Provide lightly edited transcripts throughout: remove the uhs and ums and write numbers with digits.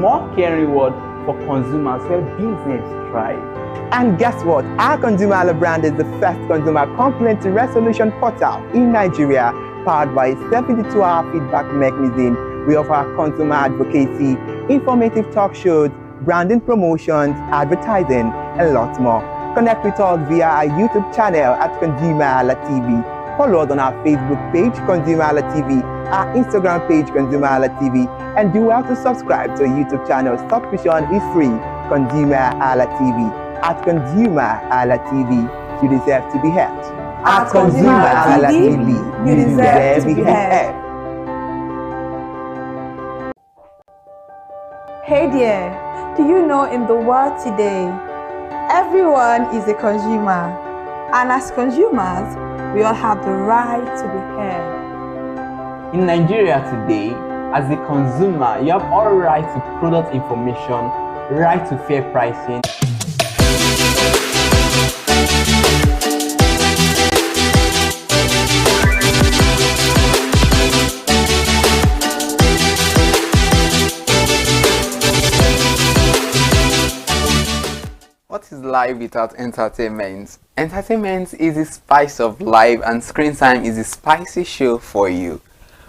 more caring world for consumers where business thrive. And guess what? Our Consumer brand is the first consumer complaint resolution portal in Nigeria, powered by a 72-hour feedback mechanism. We offer consumer advocacy, informative talk shows, branding promotions, advertising, and lots more. Connect with us via our YouTube channel at ConsumerHallaTV. Follow us on our Facebook page, ConsumerHallaTV, our Instagram page, ConsumerHallaTV, and do well to subscribe to our YouTube channel. Subscription is free. ConsumerHallaTV. At ConsumerHallaTV, you deserve to be heard. At ConsumerHallaTV, you deserve to be heard. Hey there, do you know in the world today, everyone is a consumer, and as consumers, we all have the right to be heard. In Nigeria today, as a consumer, you have all right to product information, right to fair pricing. What is life without entertainment? Entertainment is the spice of life, and Screen Time is a spicy show for you.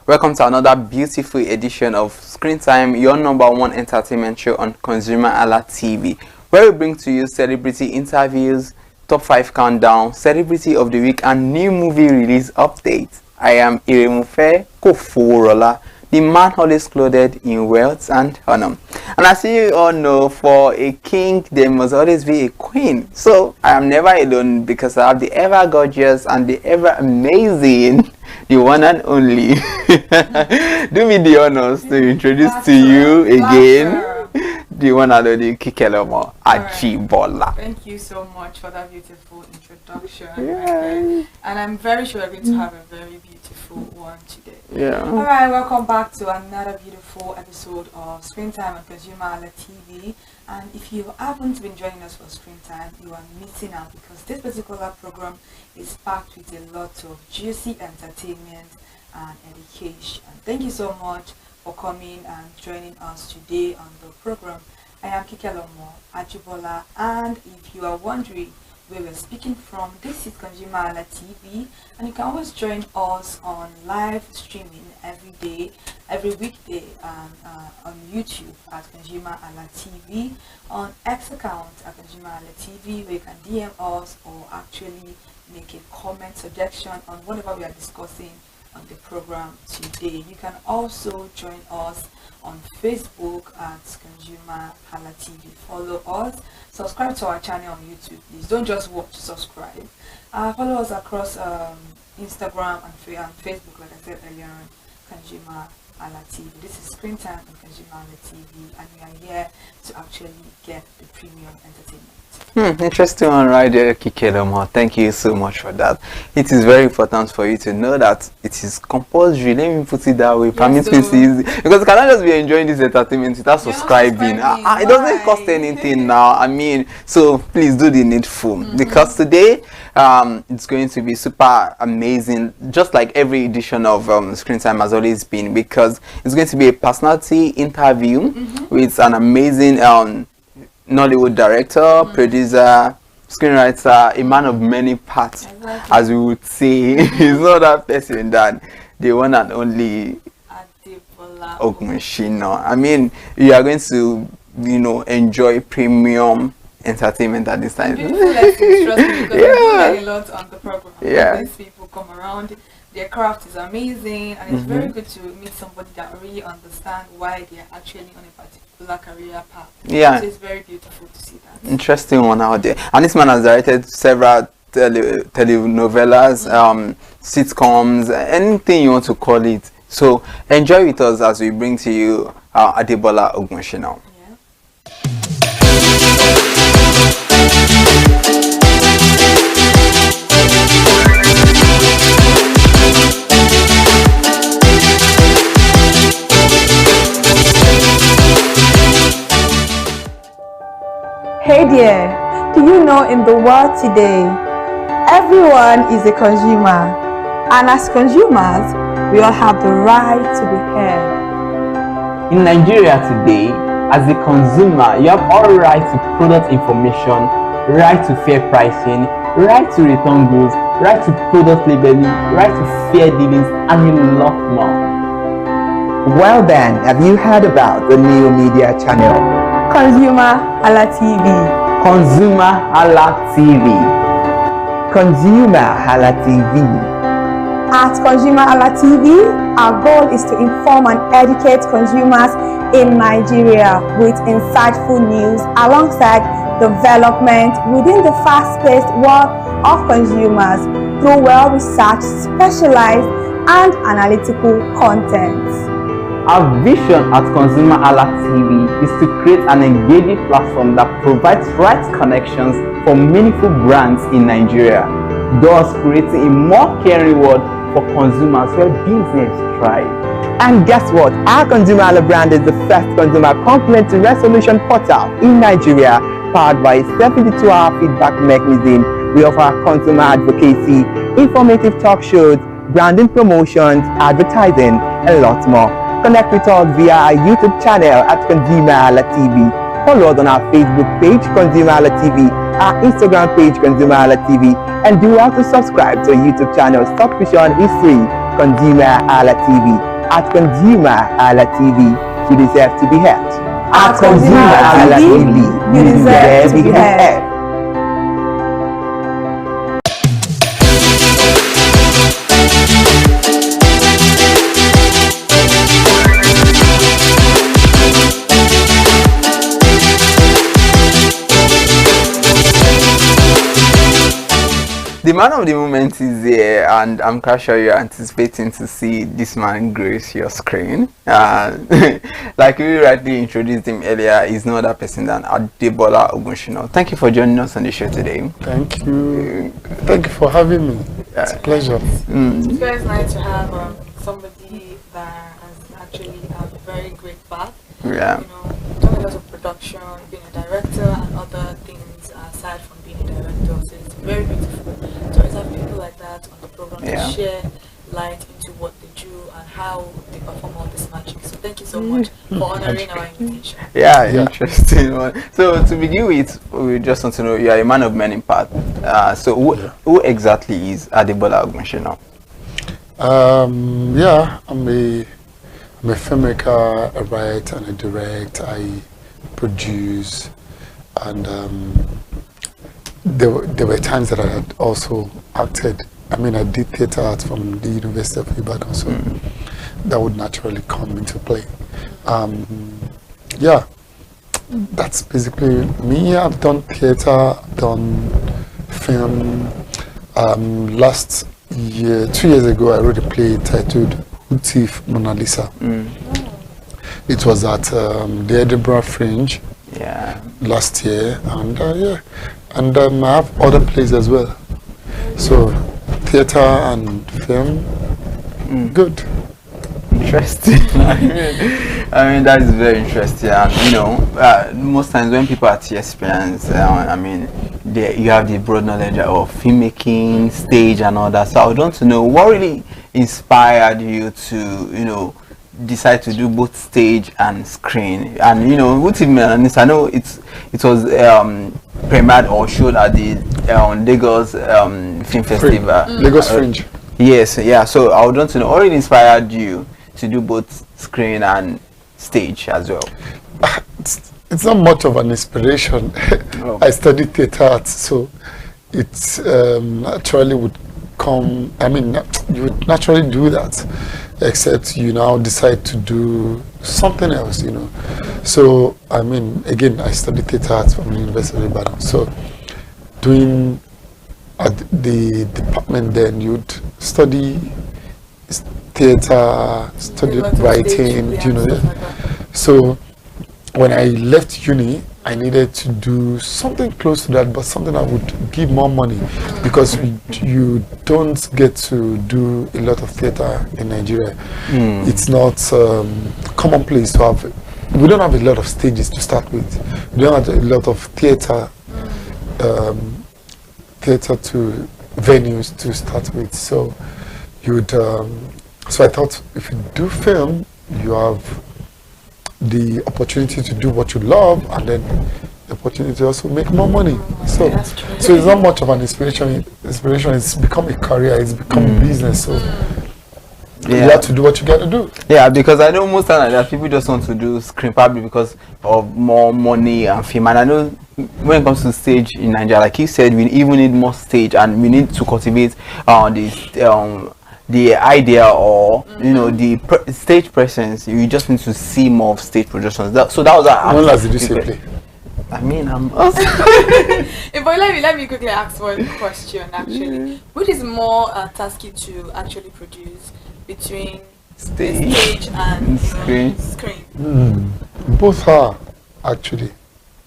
Welcome to another beautiful edition of Screen Time, your #1 entertainment show on ConsumerHallaTV, where we bring to you celebrity interviews, top 5 countdown, celebrity of the week, and new movie release updates. I am Iremufe Koforola, the man always clothed in wealth and honor. And as you all know, for a king, there must always be a queen. So I am never alone because I have the ever gorgeous and the ever amazing, the one and only. Do me the honors to introduce to you again the one and only Kikelomo Ajibola. Thank you so much for that beautiful introduction. And I'm very sure we're going to have a very beautiful one today. Alright, welcome back to another beautiful episode of Screen Time on ConsumerHallaTV. And if you haven't been joining us for Screen Time, you are missing out, because this particular program is packed with a lot of juicy entertainment and education. Thank you so much for coming and joining us today on the program. I am Kikelomo Ajibola, and if you are wondering where we're speaking from, this is ConsumerHallaTV, and you can always join us on live streaming every day, every weekday, on YouTube at ConsumerHallaTV, on X account at ConsumerHallaTV, where you can DM us or actually make a comment suggestion on whatever we are discussing on the program today. You can also join us on Facebook at ConsumerHallaTV. Follow us, subscribe to our channel on YouTube. Please don't just watch, subscribe. Follow us across Instagram and Facebook, like I said earlier on, ConsumerHallaTV. This is Screen Time on ConsumerHallaTV, and we are here to actually get the premium entertainment. Interesting one right there, Kikelomo. Thank you so much for that. It is very important for you to know that it is compulsory. Let me put it that way. Permit me to use it, because you cannot just be enjoying this entertainment without subscribing. It doesn't cost anything now. I mean, so please do the needful, because today it's going to be super amazing, just like every edition of Screen Time has always been, because it's going to be a personality interview with an amazing Nollywood director, producer, screenwriter, a man of many parts, as we would say. He's not that person that the one and only Ogunshino. I mean, you are going to, enjoy premium entertainment at this time. Beautiful lessons, trust me, because I do a lot on the program. These people come around, their craft is amazing, and it's very good to meet somebody that really understands why they are actually on a particular career path. So it's very beautiful to see that. Interesting one out there. And this man has directed several telenovelas, sitcoms, anything you want to call it. So enjoy with us as we bring to you Adebola Ogunshino. Hey there, do you know in the world today, everyone is a consumer, and as consumers, we all have the right to be heard. In Nigeria today, As a consumer, you have all right to product information, right to fair pricing, right to return goods, right to product labeling, right to fair dealings, and a lot more. Well then, have you heard about the new media channel? ConsumerHallaTV. ConsumerHallaTV. ConsumerHallaTV. At ConsumerHallaTV, our goal is to inform and educate consumers in Nigeria with insightful news alongside development within the fast-paced world of consumers through well-researched, specialized, and analytical content. Our vision at ConsumerHallaTV is to create an engaging platform that provides right connections for meaningful brands in Nigeria, thus creating a more caring world for consumers where business thrive. And guess what? Our ConsumerHalla brand is the first consumer complaint resolution portal in Nigeria, powered by a 72-hour feedback mechanism. We offer consumer advocacy, informative talk shows, branding promotions, advertising, and a lot more. Connect with us via our YouTube channel at ConsumerHallaTV. Follow us on our Facebook page, ConsumerHallaTV, our Instagram page, ConsumerHallaTV, and do well to subscribe to our YouTube channel. Subscription is free. ConsumerHallaTV. At ConsumerHallaTV, you deserve to be heard. At ConsumerHallaTV, you deserve to be heard. The man of the moment is here, and I'm quite sure you're anticipating to see this man grace your screen. Like we rightly introduced him earlier, he's no other person than Adebola Ogunshina. Thank you for joining us on the show today. Thank you. Thank you for having me. It's a pleasure. It's very nice to have somebody that has actually a very great path. Yeah. You know, done a lot of production, being a director, and other things aside from being a director. So it's very beautiful to always have people like that on the program to share light into what they do and how they perform all this magic. So thank you so much for honoring our invitation. Yeah, interesting one. So to begin with, we just want to know, you are a man of many parts. So who exactly is Adebola Ogunshina? I'm a filmmaker, a writer, and a director. I produce, and there were times that I had also acted. I mean, I did theatre art from the University of Ibadan, so that would naturally come into play. That's basically me. I've done theatre, done film. Last year, 2 years ago, I wrote a play titled Who Thief Mona Lisa. It was at the Edinburgh Fringe last year, and and I have other plays as well. So theatre and film, good. Interesting. I mean that is very interesting, and you know, most times when people are thespians, I mean, you have the broad knowledge of filmmaking, stage, and all that. So I would want to know what really inspired you to, you know, decide to do both stage and screen. And you know, with him, I know it was premiered or showed at the Lagos Film Festival. Lagos Fringe. Yes, yeah. So I would want to know what really inspired you to do both screen and stage as well. It's not much of an inspiration. I studied theatre arts, so it naturally would come. I mean, you would naturally do that, except you now decide to do something else, you know. So I mean, again, I studied theatre arts from the University of Ibadan. So doing at the department, then you'd study theatre, study writing, you know. So when I left uni, I needed to do something close to that, but something that would give more money, because you don't get to do a lot of theatre in Nigeria. It's not commonplace to have. We don't have a lot of stages to start with. We don't have a lot of theatre to venues to start with. So you'd. So I thought if you do film, you have the opportunity to do what you love, and then the opportunity to also make more money. So it's not much of an inspiration. It's become a career. It's become business. So you have to do what you got to do. Yeah, because I know most times that people just want to do screen probably because of more money and fame. And I know when it comes to stage in Nigeria, like you said, we even need more stage, and we need to cultivate the idea, or you know, the stage presence. You just need to see more of stage productions. So that was when last did you say play? I mean, I'm but let me quickly ask one question. Actually, which is more tasky to actually produce between stage and screen? Both are actually.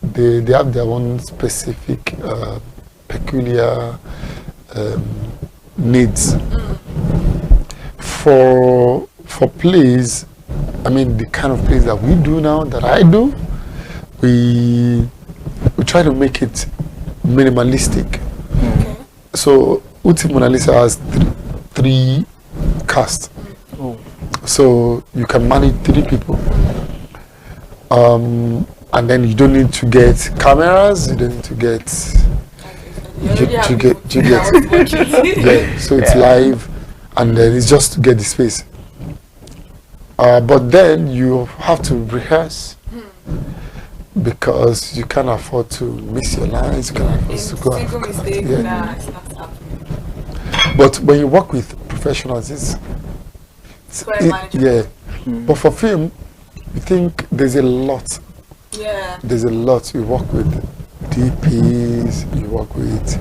They have their own specific, peculiar needs. For plays, I mean, the kind of plays that we do now, that I do, we try to make it minimalistic. So Uti Mona Lisa has three casts. So you can manage 3 people. And then you don't need to get cameras, you don't need to get so it's live, and then it's just to get the space. But then you have to rehearse, because you can't afford to miss your lines, you can't afford to go out. But when you work with professionals, it's but for film, I think there's a lot. There's a lot. You work with DPs, you work with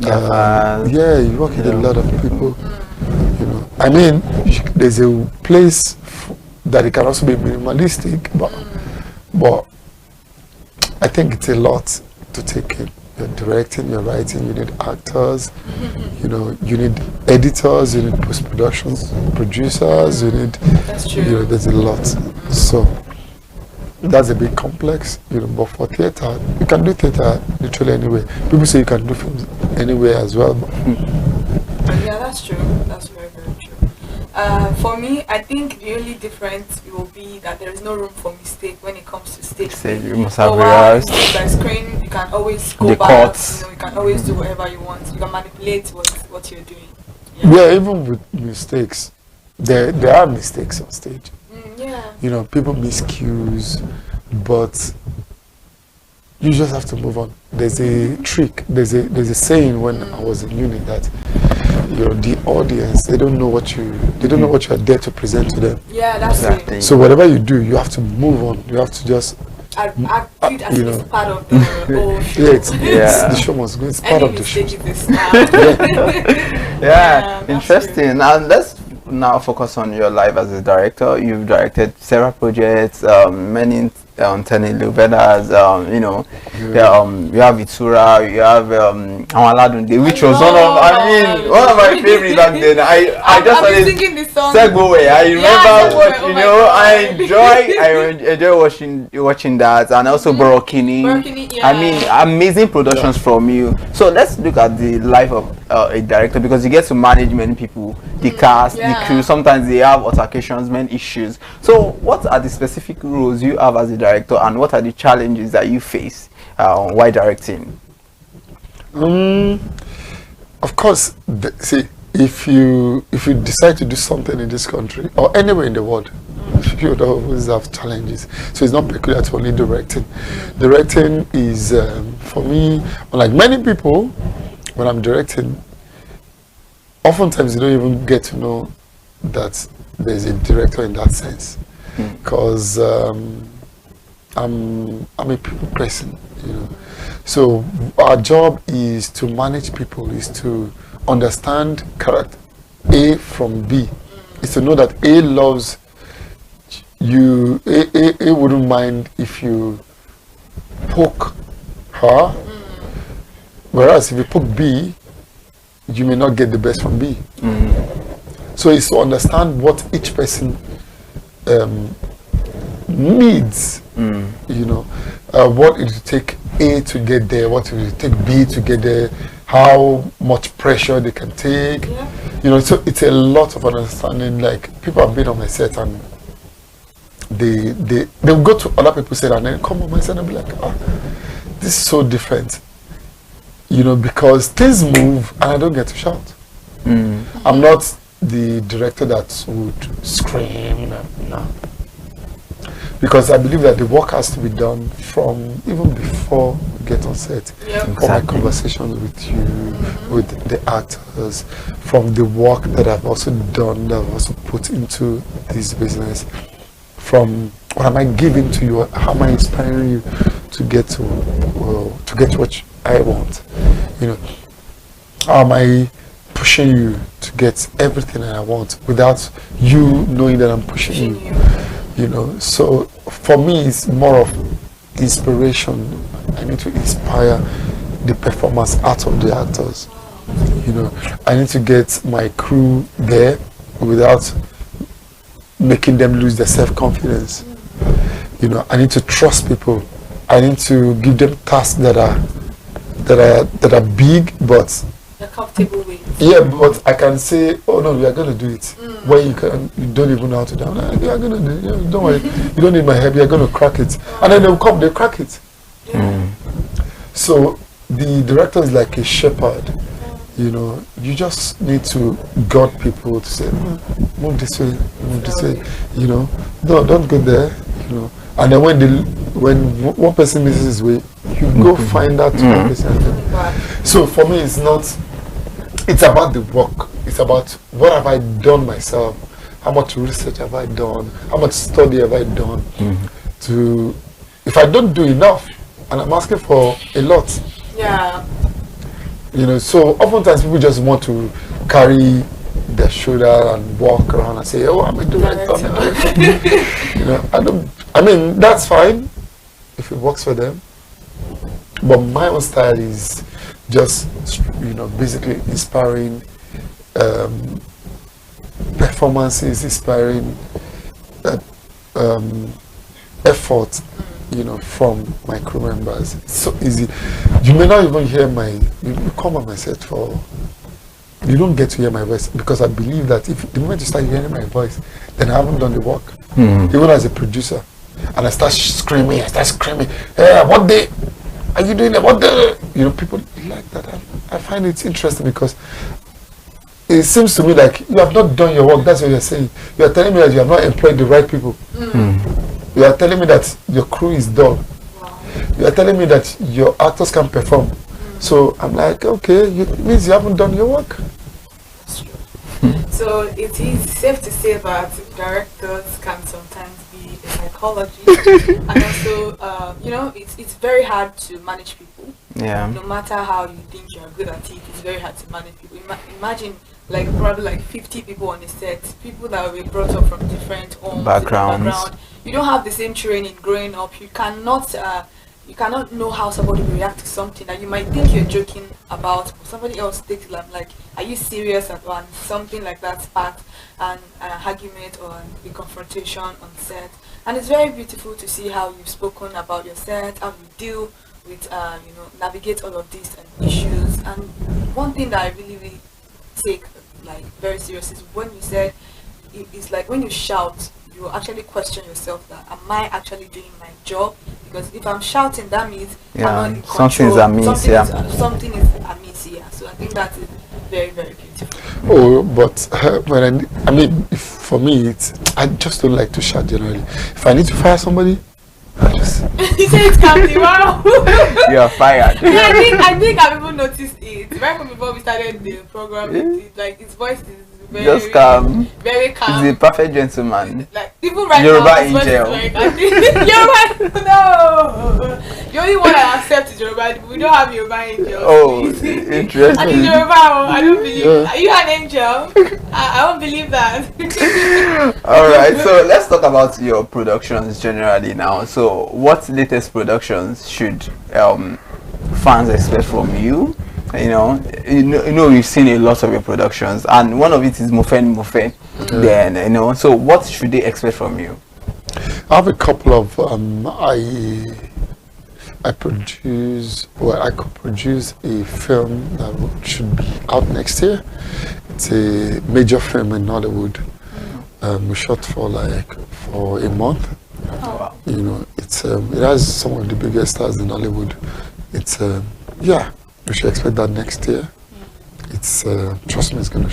you work with a lot of people. You know, I mean, there's a place that it can also be minimalistic, but I think it's a lot to take in. You're directing, you're writing, you need actors, you know, you need editors, you need post-productions, producers, you need, you know, there's a lot. So that's a big complex, you know, but for theater, you can do theater literally anywhere. People say you can do films anywhere as well. Yeah, that's true. That's very, very true. For me, I think the only difference will be that there is no room for mistake when it comes to stage. You must have rehearsed. By screen, you can always go back. You know, you can always do whatever you want. You can manipulate what you're doing. Yeah, even with mistakes, there are mistakes on stage. You know, people miss cues, but you just have to move on. There's a trick. There's a saying when I was in uni that, you know, the audience, they don't know what you are there to present to them. Yeah, that's it. So whatever you do, you have to move on. You have to just I treat as it's part of the whole show. The show must go. It's part of the show. Interesting. Now let's now focus on your life as a director. You've directed several projects, many telenovelas, you know, you have Itura, you have Awaladunde, which was one of my favorites back then. I just started singing this song. Segway. I remember watching, you know, I enjoy watching that, and also Borokini. I mean, amazing productions from you. So let's look at the life of a director, because you get to manage many people, the cast, the crew. Sometimes they have altercations, many issues. So what are the specific roles you have as a director, and what are the challenges that you face while directing? Of course, see, if you decide to do something in this country or anywhere in the world, people always have challenges. So it's not peculiar to only directing. Directing is, for me, unlike many people, when I'm directing, oftentimes you don't even get to know that there's a director in that sense, because I'm a people person, you know. So our job is to manage people, is to understand character A from B, is to know that A loves you. A wouldn't mind if you poke her, whereas if you poke B, you may not get the best from B. So it's to understand what each person needs, you know, what it will take A to get there, what it will take B to get there, how much pressure they can take, you know. So it's a lot of understanding. Like, people have been on my set and they'll go to other people say that and then come on my side and be like, this is so different, you know, because things move and I don't get to shout. I'm not the director that would scream, no, because I believe that the work has to be done from even before we get on set. From my conversations with you, with the actors, from the work that I've also done, that I've also put into this business, from what am I giving to you, how am I inspiring you to get to what I want, you know, how am I pushing you to get everything that I want without you knowing that I'm pushing you. You know, so for me it's more of inspiration. I need to inspire the performance out of the actors. You know, I need to get my crew there without making them lose their self-confidence. You know, I need to trust people. I need to give them tasks that are big, but you're comfortable with. Yeah, but I can say, oh no, we are going to do it. When you don't even know how to do it. We are going to do it. Don't worry, you don't need my help. You are going to crack it, and then they'll come. They crack it. So the director is like a shepherd. You know, you just need to guide people to say, move this way, move this way. You know, don't go there. You know, and then when one person misses his way, you go find that one person. So for me, it's about the work. It's about what have I done myself, how much research have I done, how much study have I done. If I don't do enough, and I'm asking for a lot. Yeah. You know, so oftentimes people just want to carry their shoulder and walk around and say, oh, I'm a director. You know, I mean, that's fine if it works for them. But my own style is just, you know, basically inspiring performances, inspiring effort, you know, from my crew members. It's so easy. You may not even hear you come on my set you don't get to hear my voice, because I believe that if the moment you start hearing my voice, then I haven't done the work. Even as a producer, and I start screaming, hey, what day are you doing that? What the, you know, people like that. I find it interesting because it seems to me like you have not done your work. That's what you're saying. You are telling me that you have not employed the right people. You are telling me that your crew is dull. You are telling me that your actors can perform. So I'm like, okay, it means you haven't done your work. So it is safe to say that directors can sometimes be a psychologist, and also, you know, it's very hard to manage people. Yeah. No matter how you think you're good at it, it's very hard to manage people. Imagine probably like 50 people on a set, people that were brought up from different homes, background. You don't have the same training growing up. You cannot know how somebody will react to something that you might think you're joking about, but somebody else takes it like, are you serious? And something like that sparks an argument or a confrontation on set. And it's very beautiful to see how you've spoken about your set, how you deal with, you know, navigate all of these issues. And one thing that I really, really take very serious is when you said, it's like when you shout, you actually question yourself that, am I actually doing my job? Because if I'm shouting, that means I'm not something is amiss. Something is amiss here. So I think that is very, very beautiful. Oh, but when I mean, for me, I just don't like to shout generally. If I need to fire somebody, I just. He said it's calmly. Wow. You are fired. Yeah, I think I've even noticed it right from before we started the program. His voice is just calm. Very calm. He's a perfect gentleman. Like even right Yoruba now, angel. Yoruba, no. The only one I accept is Yoruba. We don't have Yoruba angels. Oh, interesting. I think Yoruba. I don't believe. Are you an angel? I don't believe that. All right. So let's talk about your productions generally now. So, what latest productions should fans expect from you? You know, we've seen a lot of your productions, and one of it is Mofe. Then, you know, so what should they expect from you? I have a couple of I could produce a film that should be out next year. It's a major film in Hollywood. We shot for a month, You know, it's it has some of the biggest stars in Hollywood. It's yeah, we should expect that next year. It's trust me, it's gonna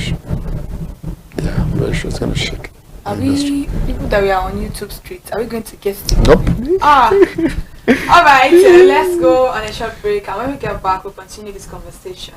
yeah, I'm very sure it's gonna shake. Are we people that we are on YouTube Street? Are we going to guess? Nope. All right. Let's go on a short break, and when we get back, we'll continue this conversation.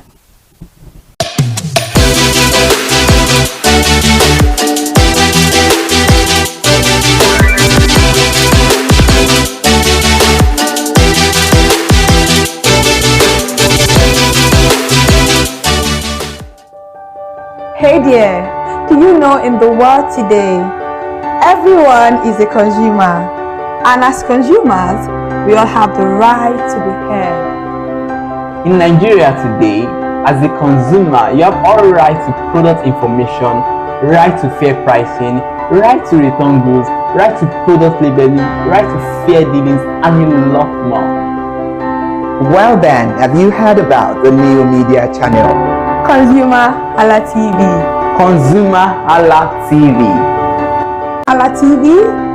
Hey there, do you know in the world today, everyone is a consumer, and as consumers, we all have the right to be heard. In Nigeria today, as a consumer, you have all right to product information, right to fair pricing, right to return goods, right to product labeling, right to fair dealings, and a lot more. Well then, have you heard about the new media channel? ConsumerHallaTV. ConsumerHallaTV. ConsumerHallaTV,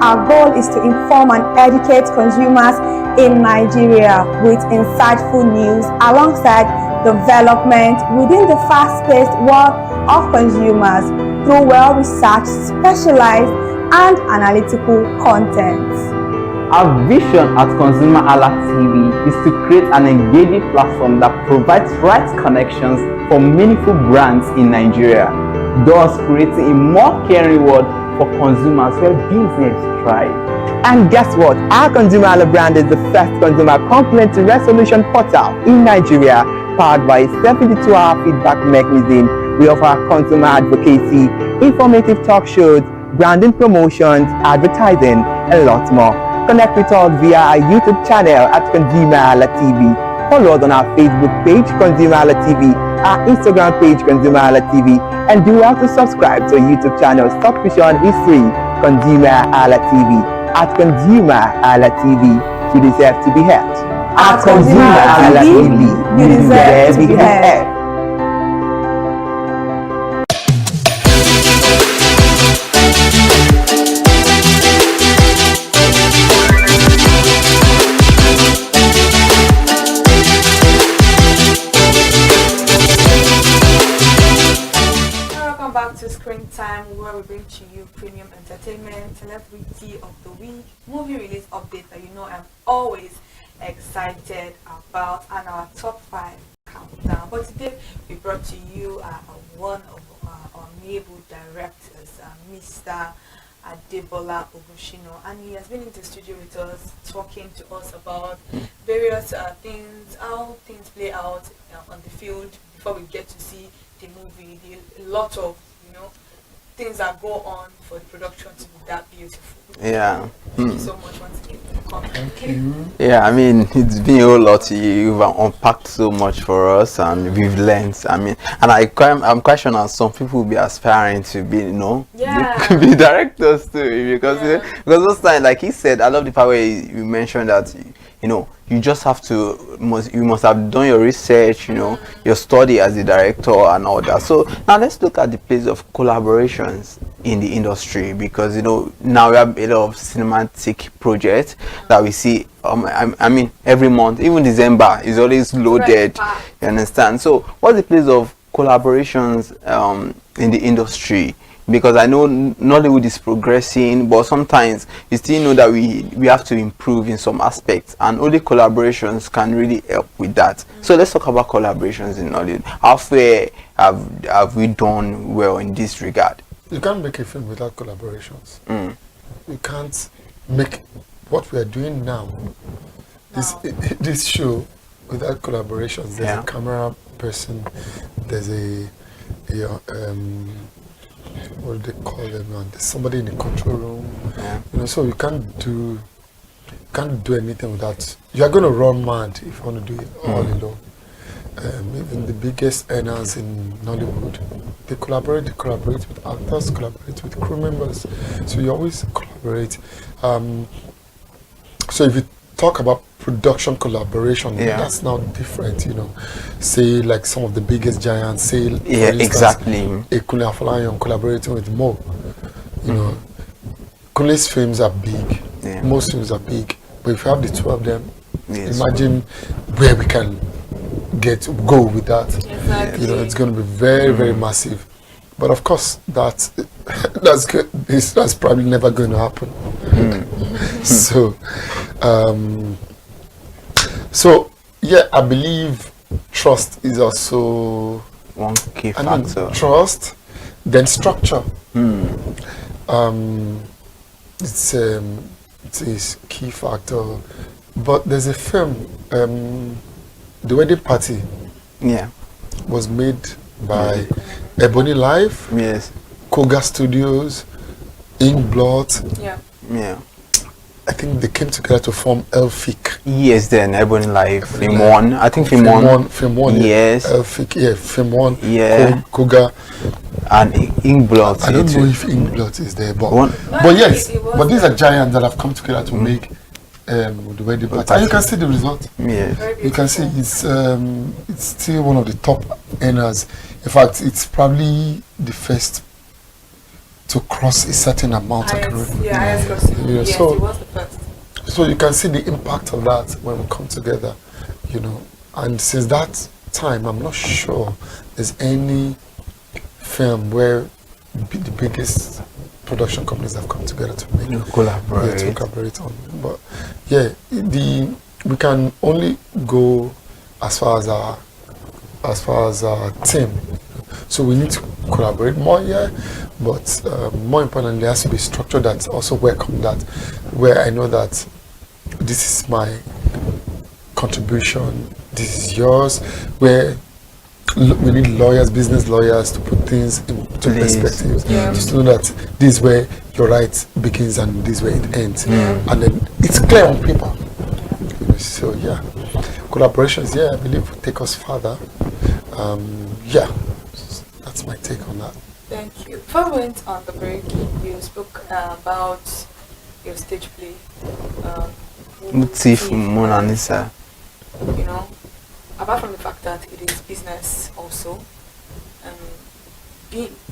our goal is to inform and educate consumers in Nigeria with insightful news alongside development within the fast-paced world of consumers through well-researched, specialized, and analytical content. Our vision at ConsumerHallaTV is to create an engaging platform that provides right connections for meaningful brands in Nigeria, thus creating a more caring world for consumers where business thrive. And guess what? Our ConsumerHalla brand is the first consumer complaint resolution portal in Nigeria, powered by a 72-hour feedback mechanism. We offer consumer advocacy, informative talk shows, branding promotions, advertising, and a lot more. Connect with us via our YouTube channel at ConsumerHallaTV. Follow us on our Facebook page, ConsumerHallaTV, our Instagram page, ConsumerHallaTV, and do well to subscribe to our YouTube channel. Subscription is free. ConsumerHallaTV. At ConsumerHallaTV, you deserve to be heard. At ConsumerHallaTV, you deserve to be heard. Time where we bring to you premium entertainment, celebrity of the week, movie release update that you know I'm always excited about, and our top 5 countdown. But today we brought to you one of our amiable directors, Mr. Adebola Ogushino, and he has been in the studio with us talking to us about various things, how things play out on the field before we get to see the movie. A lot of things that go on for the production to be that beautiful. Yeah. Thank you so much once again for coming. Thank you. Yeah, I mean, it's been a whole lot. You've unpacked so much for us, and we've learned. I mean, and I'm quite sure some people will be aspiring to be, be directors too, because those times, like he said, I love the part where you mentioned that, you just have to, you must have done your research, your study as a director and all that. So now let's look at the place of collaborations in the industry, because now we have a lot of cinematic projects that we see. I mean, every month, even December is always loaded. You understand? So what's the place of collaborations in the industry? Because I know Nollywood is progressing, but sometimes you still know that we have to improve in some aspects, and only collaborations can really help with that. So let's talk about collaborations in Nollywood. How far have we done well in this regard? You can't make a film without collaborations. You can't make what we are doing now, this show, without collaborations. There's a camera person, there's what do they call them now? There's somebody in the control room. So you can't do anything without. You are going to run mad if you want to do it all alone. Even the biggest earners in Nollywood, they collaborate with actors, collaborate with crew members. So you always collaborate. So if you talk about production collaboration, that's now different, say like some of the biggest giants, say for instance, exactly, Kunle Afolayan collaborating with Mo. Kunle's films are big, Most films are big, but if you have the two of them, Yes. imagine where we can go with that. Exactly. You know, it's going to be very, very massive. But of course, that's good. That's probably never going to happen. So, yeah, I believe trust is also one key factor. Trust, then structure. It's a key factor. But there's a film, The Wedding Party. Yeah. Was made by Ebony Live, Yes. Koga Studios, Inkblot. Yeah. Yeah. I think they came together to form Elfic. Yes, then Ebony Live, Film One. I think Film One. Film One. Yes. Elfic, yeah, Film One. Yeah. Koga. And Inkblot. I don't know if Inkblot is there, but One. but yes, but these are giants that have come together to make The Wedding Party. And you can see the result. Yes. You can see it's still one of the top earners. In fact, it's probably the first to cross a certain amount of revenue. Yes, it So was the first. so you can see the impact of that when we come together, you know. And since that time, I'm not sure there's any film where the biggest production companies have come together to make collaborate on. But yeah, we can only go as far as our team. So we need to collaborate more, but more importantly, there has to be structure that also welcome that, where I know that this is my contribution, this is yours, where we need lawyers, business lawyers, to put things into perspective, just to know that this is where your right begins and this is where it ends, and then it's clear on paper. So yeah, collaborations, I believe will take us further. That's my take on that. Thank you. Before we went on the break, you spoke about your stage play. Motif Mona Lisa. You know, apart from the fact that it is business also,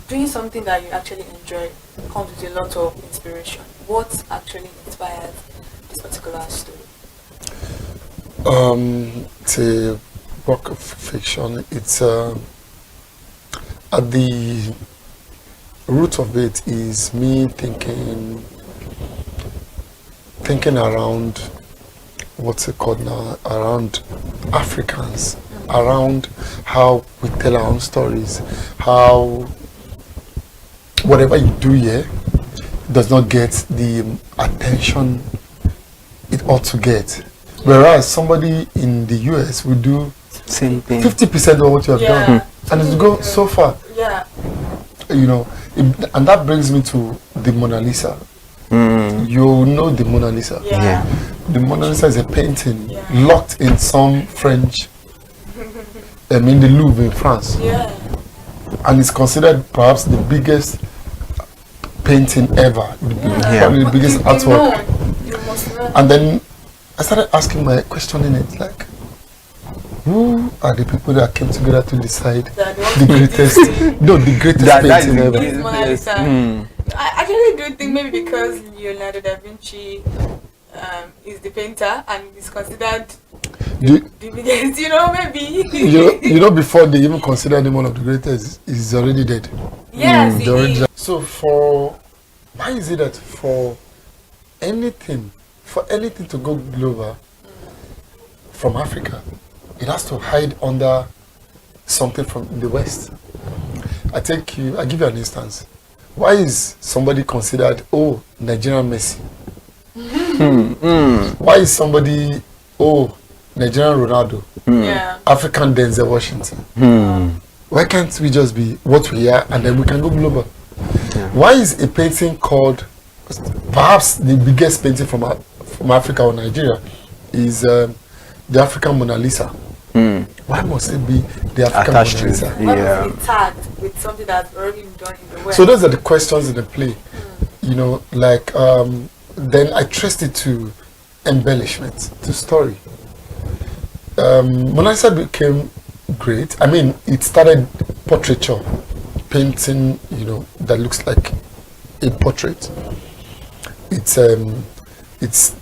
doing something that you actually enjoy comes with a lot of inspiration. What actually inspired this particular story? It's a work of fiction. It's at the root of it is me thinking around what's it called now, around Africans, around how we tell our own stories, how whatever you do here does not get the attention it ought to get. Whereas somebody in the US will do same thing, 50% of what you have done, and it go so far. You know, and that brings me to the Mona Lisa. You know the Mona Lisa. The Mona Lisa is a painting locked in some French, in the Louvre in France, and it's considered perhaps the biggest painting ever, probably the biggest artwork. And then I started asking my question in it, like, who are the people that came together to decide the greatest painting ever? Mona Lisa. I actually do think maybe because Leonardo da Vinci is the painter and is considered the biggest, maybe. you know, before they even considered him one of the greatest, he's already dead. Yes, he is. So why is it that for anything to go global from Africa, it has to hide under something from the West? I give you an instance. Why is somebody considered, Nigerian Messi? Why is somebody, Nigerian Ronaldo? African Denzel Washington? Why can't we just be what we are and then we can go global? Why is a painting called, perhaps the biggest painting from Africa or Nigeria is the African Mona Lisa? Why must it be the African Mona Lisa? Why must it be tagged with something that's already been done in the West? So those are the questions in the play. You know, like then I traced it to embellishment, to story. Mona Lisa became great. I mean, it started portraiture, painting, that looks like a portrait. It's it's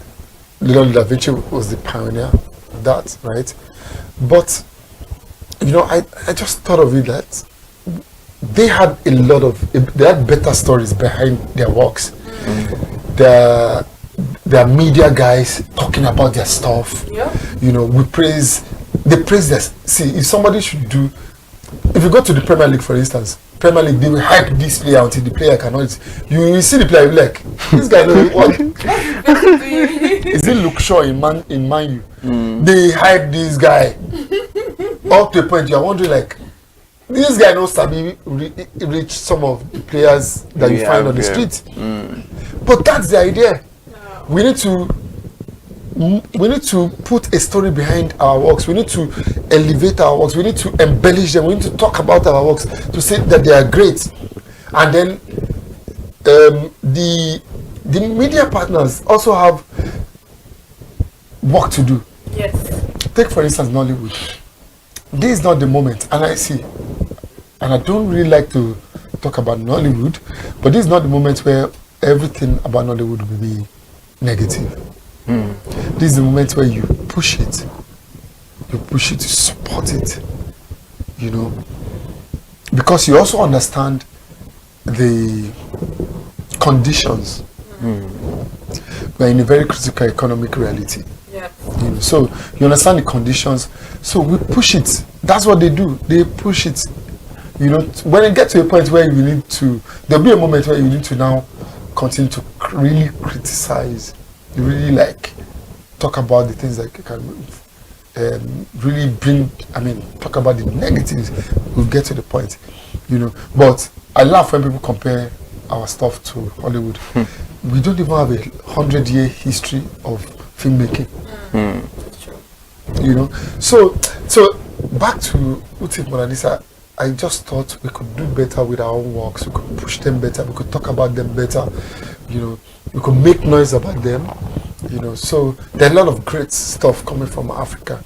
Leonardo da Vinci was the pioneer of that, right? But you know, I just thought of it that they had they had better stories behind their works. Their media guys talking about their stuff. Yeah. You know, they praise this. See, if somebody should do, if you go to the Premier League, for instance, Premier League, they will hype this player until the player cannot. You will see the player, you'll be like, this guy knows what. Is it Luke Shaw in Man U? They hype this guy up to a point you're wondering, like, this guy knows Sabi reach some of the players that you find on the street. But that's the idea. We need to put a story behind our works. We need to elevate our works. We need to embellish them. We need to talk about our works to say that they are great. And then the media partners also have work to do. Yes. Take for instance Nollywood. This is not the moment, and I see, and I don't really like to talk about Nollywood, but this is not the moment where everything about Nollywood will be negative. This is the moment where you push it, you support it, you know, because you also understand the conditions. We're in a very critical economic reality. Yeah. You know, so you understand the conditions, so we push it. That's what they do. They push it. You know, when it gets to a point where you need to, there'll be a moment where you need to now continue to really criticize. You really like talk about the things that can really bring. I mean, talk about the negatives. We'll get to the point. You know, but I laugh when people compare our stuff to Hollywood. We don't even have a 100-year history of filmmaking. That's true. You know, so back to Uti Monalisa, I just thought we could do better with our own works. We could push them better. We could talk about them better. You know, we could make noise about them. You know, so there are a lot of great stuff coming from Africa.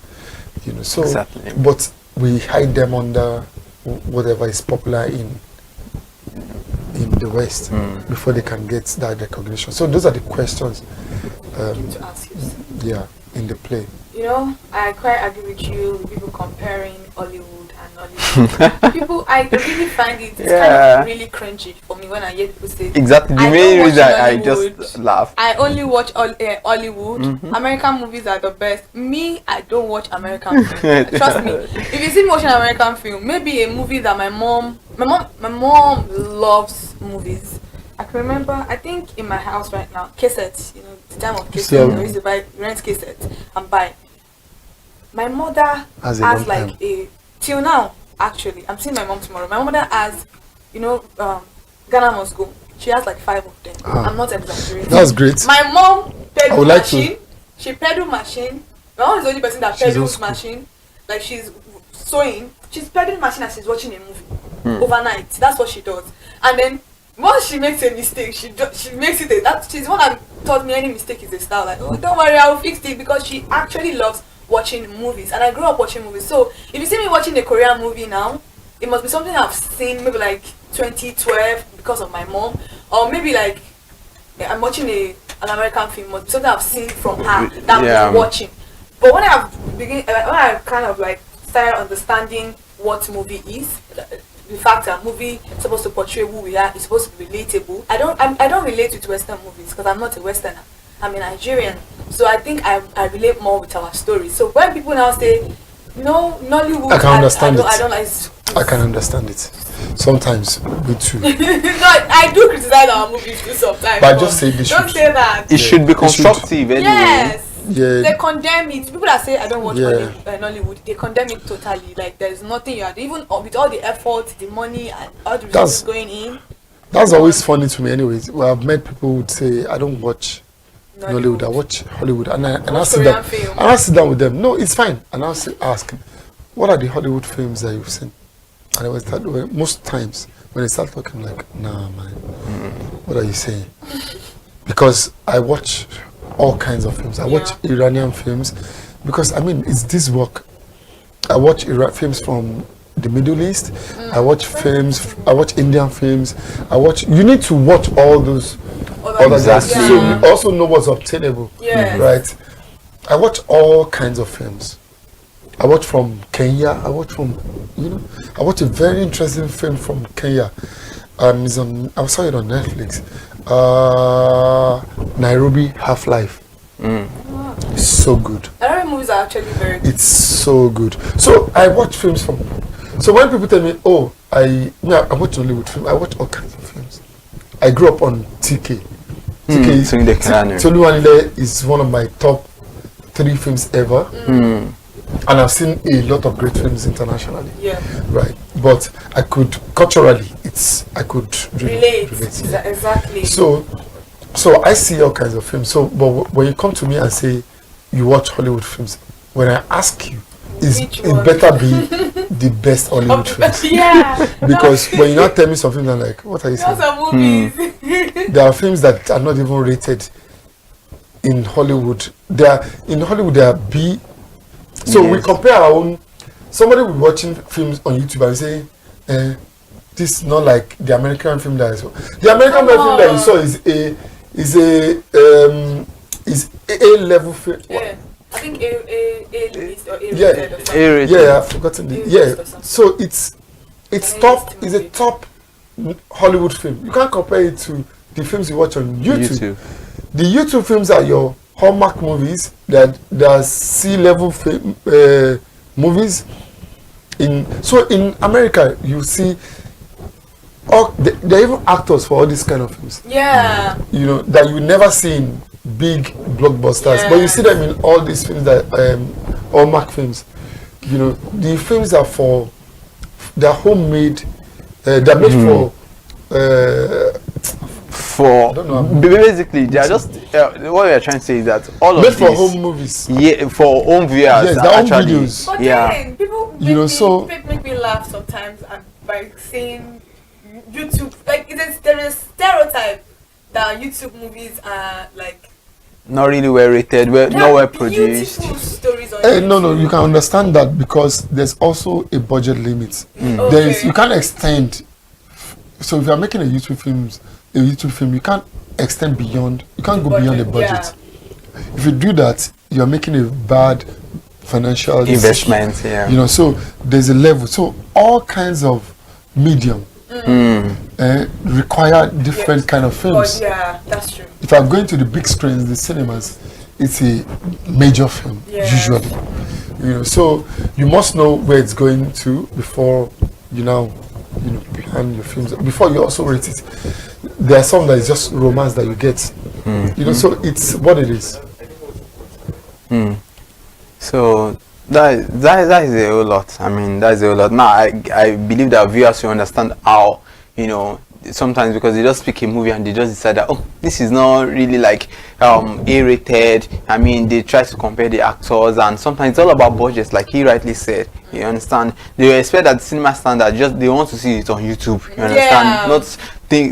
You know, so Exactly. but we hide them under whatever is popular in the West before they can get that recognition. So those are the questions. To ask yourself. Yeah, in the play. You know, I quite agree with you with people comparing Hollywood and Nollywood. People, I really find it kind of really cringy for me when I hear people say Exactly. The I main don't watch reason I Nollywood. just laugh. I only watch Hollywood. American movies are the best. Me, I don't watch American films. Trust me. If you see me watching American film, maybe a movie that my mom loves movies. I can remember, I think in my house right now, cassettes, you know, the time of cassettes, I used to rent cassettes and buy. My mother has like till now, actually, I'm seeing my mom tomorrow. My mother has, you know, Ghana Must Go. She has like 5 of them. I'm not exaggerating. That's great. My mom pedal machine. She pedal machine. My mom is the only person that pedals machine. Like she's sewing. She's pedaling machine and she's watching a movie overnight. That's what she does. And then once she makes a mistake, she makes it she's the one that taught me any mistake is a style. Like, oh, don't worry, I will fix it, because she actually loves watching movies, and I grew up watching movies. So if you see me watching a Korean movie now, it must be something I've seen maybe like 2012 because of my mom, or maybe like I'm watching an American film, it must be something I've seen from her that I'm watching. But when I kind of like started understanding what movie is, the fact that a movie is supposed to portray who we are, it's supposed to be relatable. I don't relate with Western movies because I'm not a Westerner. I'm a Nigerian, so I think I relate more with our story. So when people now say, no, Nollywood, I can understand it. I don't like. I can understand it. Sometimes we too. No, I do criticize our movies too sometimes. But I just say this. Don't say that. It should be constructive anyway. Yes. Yeah. They condemn it. People that say I don't watch Nollywood, they condemn it totally. Like there's nothing you are doing, even with all the effort, the money, and all the resources going in. That's always funny to me. Anyways, well, I've met people who would say I don't watch Nollywood, I watch Hollywood, and I sit down. And I sit down with them. No, it's fine. And I'll ask, what are the Hollywood films that you've seen? And I was that way. Most times when they start talking, like, nah, man, what are you saying? Because I watch all kinds of films. I watch Iranian films because I mean it's this work. I watch films from the Middle East. I watch films. I watch Indian films. You need to watch all those other Exactly. guys, so you also know what's obtainable. Yes. Right. I watch all kinds of films. I watch from Kenya. I watch a very interesting film from Kenya. I saw it on Netflix. Nairobi Half-Life. It's so good. Arab movies are actually very good. It's so good. So I watch films from. So when people tell me, "Oh, I watch Hollywood films," I watch all kinds of films. I grew up on TK. Toluwanile is one of my top 3 films ever. And I've seen a lot of great films internationally. Yeah. Right. But I could culturally, I could relate. Yeah. Exactly. So I see all kinds of films. So, but when you come to me and say you watch Hollywood films, when I ask you, it better be the best Hollywood films. Yeah. Because when you not tell me some films, I'm like, what are you saying? Some movies. There are films that are not even rated in Hollywood. They are B. So we compare our own. Somebody will be watching films on YouTube and say, "This is not like the American film that I saw." The American film that you saw is A level film. Yeah, I think A list or A Yeah, rated or something. yeah, I've forgotten the So it's top. It's a top Hollywood film. You can't compare it to the films you watch on YouTube. The YouTube films are your Hallmark movies. There are C-level movies. In America, you see, there are even actors for all these kind of films. Yeah. You know that you never see in big blockbusters, but you see them in all these films that Hallmark films. You know, the films are they're homemade. They're made basically they are just what we are trying to say is that all made of for these home movies. Yeah, for home viewers. Yes, their own actually, videos. But then people make me laugh sometimes by saying YouTube, like there is a stereotype that YouTube movies are like not really well rated, not well produced. Beautiful stories on No, you can understand that because there's also a budget limit. You can't extend. So if you are making a YouTube film, you can't extend beyond. You can't go beyond the budget. If you do that, you are making a bad financial investment. You know, so there's a level. So all kinds of medium require different kind of films. Yeah, that's true. If I'm going to the big screens, the cinemas, it's a major film usually. You know, so you must know where it's going to before you plan your films. Before you also rate it. There are some that is just romance that you get. You know, so it's what it is. So that is a whole lot. I mean, that is a whole lot. Now I believe that viewers will understand how, you know, sometimes because they just pick a movie and they just decide that, oh, this is not really like A-rated. I mean, they try to compare the actors, and sometimes it's all about budgets, like he rightly said. You understand? They expect that the cinema standard, they want to see it on YouTube. You understand? They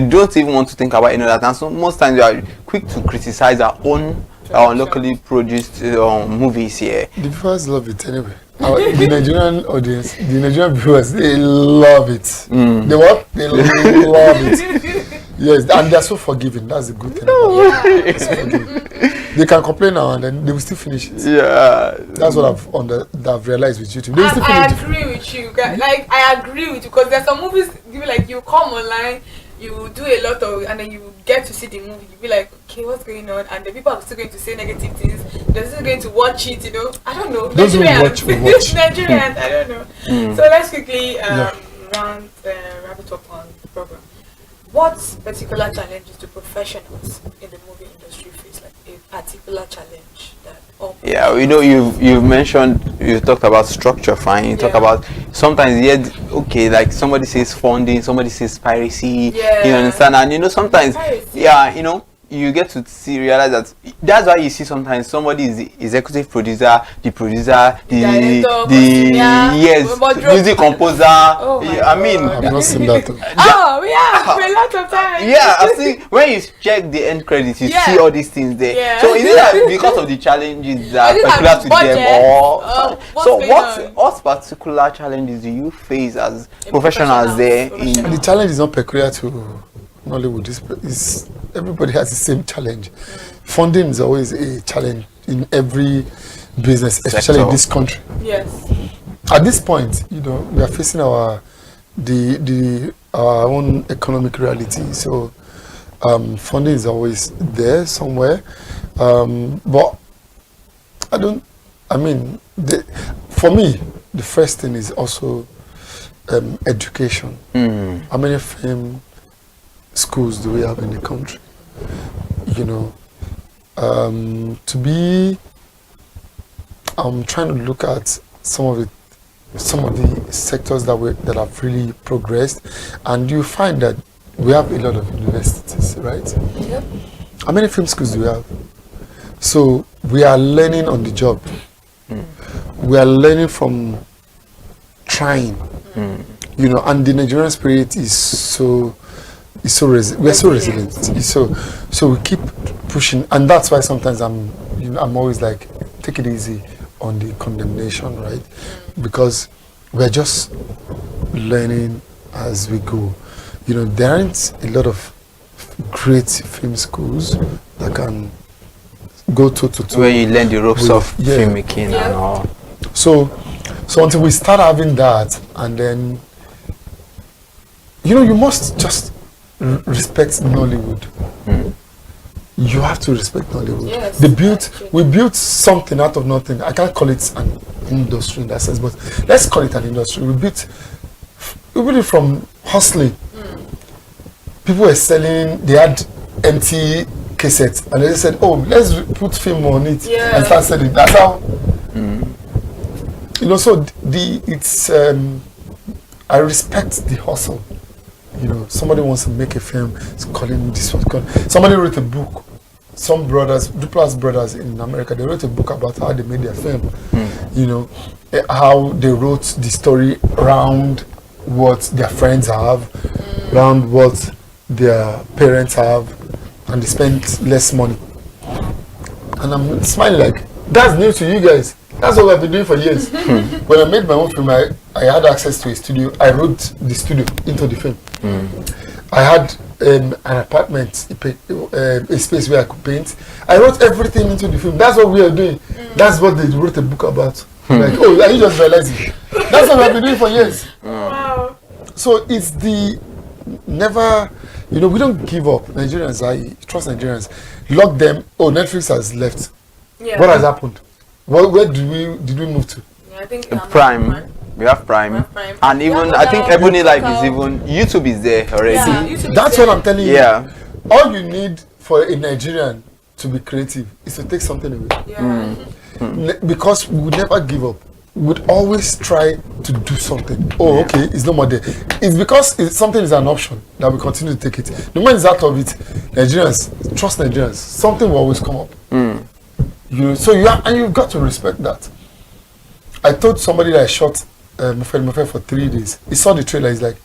don't even want to think about any of that. And so most times we are quick to criticize our own locally produced movies here. The viewers love it anyway. The Nigerian audience, the Nigerian viewers, they love it. They what? They love it. Yes, and they're so forgiving. That's a good thing. They can complain now and then they will still finish it. Yeah, that's what I've realized with YouTube. They will still I agree with you, guys. Like I agree with you because there's some movies you come online, you do a lot of, and then you get to see the movie. You be like, okay, what's going on? And the people are still going to say negative things. They're still going to watch it. You know, I don't know. Those who watch. Nigerians, I don't know. So let's quickly wrap it up on the program. What particular challenges do professionals in the movie industry face? Like a particular challenge that we know you talked about structure, fine. You talk about sometimes like somebody says funding, somebody says piracy. You understand? And sometimes you get to realize that that's why you see sometimes somebody is the executive producer, the producer, music composer. Oh I mean, I've not seen that. we have a lot of time. Yeah, I think when you check the end credits, you see all these things there. Yeah. So is it that because of the challenges that are peculiar to them, or what particular challenges do you face as professionals there? The challenge is not peculiar to Nollywood. Is everybody has the same challenge. Funding is always a challenge in every business, especially in this country. Yes. At this point, we are facing our own economic reality. So funding is always there somewhere. But for me, the first thing is also education. How many film schools do we have in the country? I'm trying to look at some of the sectors that have really progressed, and you find that we have a lot of universities, right? Yep. How many film schools do we have? So we are learning on the job. We are learning from trying, and the Nigerian spirit is so resilient. So we keep pushing, and that's why sometimes I'm always like, take it easy on the condemnation, right? Because we're just learning as we go. There aren't a lot of great film schools that can go to where you learn the ropes of filmmaking and all. So until we start having that, and then you must just respect Nollywood. You have to respect Nollywood. Yes, we built something out of nothing. I can't call it an industry in that sense, but let's call it an industry. We built it from hustling. People were selling, they had empty cassettes, and they said, oh, let's put film on it and start selling. That's how so I respect the hustle. Somebody wants to make a film, it's calling this one. Somebody wrote a book. Some brothers, Duplass brothers in America, they wrote a book about how they made their film. How they wrote the story around what their friends have, around what their parents have, and they spent less money. And I'm smiling like, that's new to you guys. That's what I've been doing for years. When I made my own film, I had access to a studio. I wrote the studio into the film. I had an apartment, a space where I could paint. I wrote everything into the film. That's what we are doing. That's what they wrote a book about. Like, oh, are you just realizing? That's what I've been doing for years. Wow. So it's never, we don't give up. Nigerians, I trust Nigerians. Lock them. Oh, Netflix has left. Yeah. What has happened? Where did we move to? Yeah, I think Prime. We have Prime. And even I think Ebony Life is even YouTube is there already. Yeah, that's what I'm telling you. Yeah. All you need for a Nigerian to be creative is to take something away. Yeah. Because we would never give up. We would always try to do something. Oh, okay, it's no more there. It's because something is an option that we continue to take it. The moment it's out of it, Nigerians, trust Nigerians, something will always come up. You've got to respect that. I told somebody that I shot Mufel for 3 days. He saw the trailer. He's like,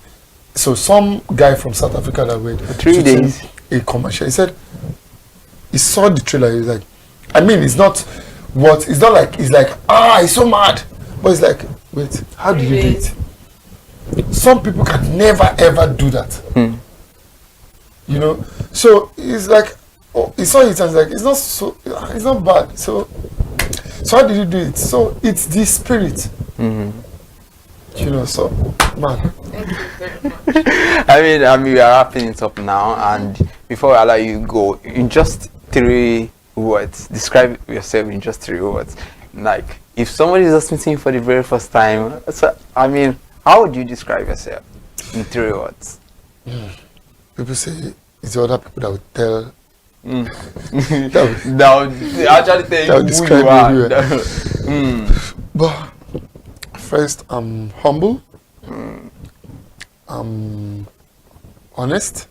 so some guy from South Africa that went 3 days a commercial. He said he saw the trailer. He's like, it's not it's like he's so mad, but it's like, wait, how did you do it? Some people can never ever do that. So it's like, he saw it and like, it's not bad. So how did you do it? So it's the spirit. So man. Thank you very much. I mean we are wrapping it up now, and before I allow you go, in just 3 words, describe yourself in just 3 words. Like, if somebody is just meeting you for the very first time, how would you describe yourself in 3 words? People say it's the other people that would tell. Now, actually tell you who you are. But first, I'm humble. I'm honest.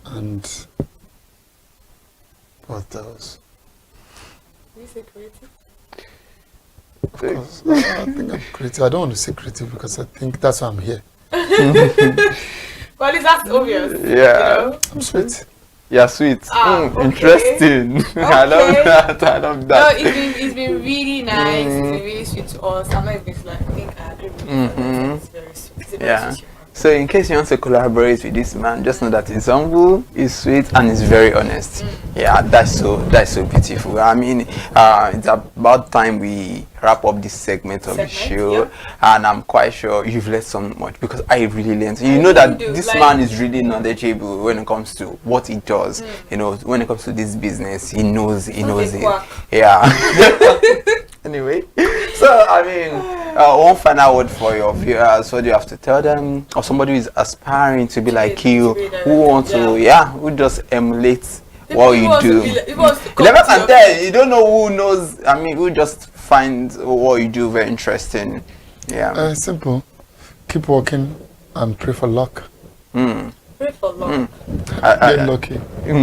And what else? Did you say creative? Of course, I think I'm creative. I don't want to say creative because I think that's why I'm here. Well, that's obvious. Yeah. You know? I'm sweet. Yeah, sweet. Okay. Interesting. I love that. I love that. No, it's been really nice. It's been really sweet to us. I'm not even like, I think I agree with you. It's very sweet. It's a very Yeah. sweet human. So in case you want to collaborate with this man, just know that he's humble, he's sweet, and he's very honest. Yeah, that's so beautiful. I mean, it's about time we wrap up this segment of the show, yeah. and I'm quite sure you've learned so much because I really learned. You know that this man is really knowledgeable when it comes to what he does. You know, when it comes to this business, he knows it. Yeah. Anyway, so I mean, one final word for your viewers. What do you have to tell them, or somebody who is aspiring to be like you, who wants to, who just emulates what you do? You never can tell. You don't know who knows. I mean, who just finds what you do very interesting. Yeah. Simple. Keep working and pray for luck. Pray for luck. Get lucky. So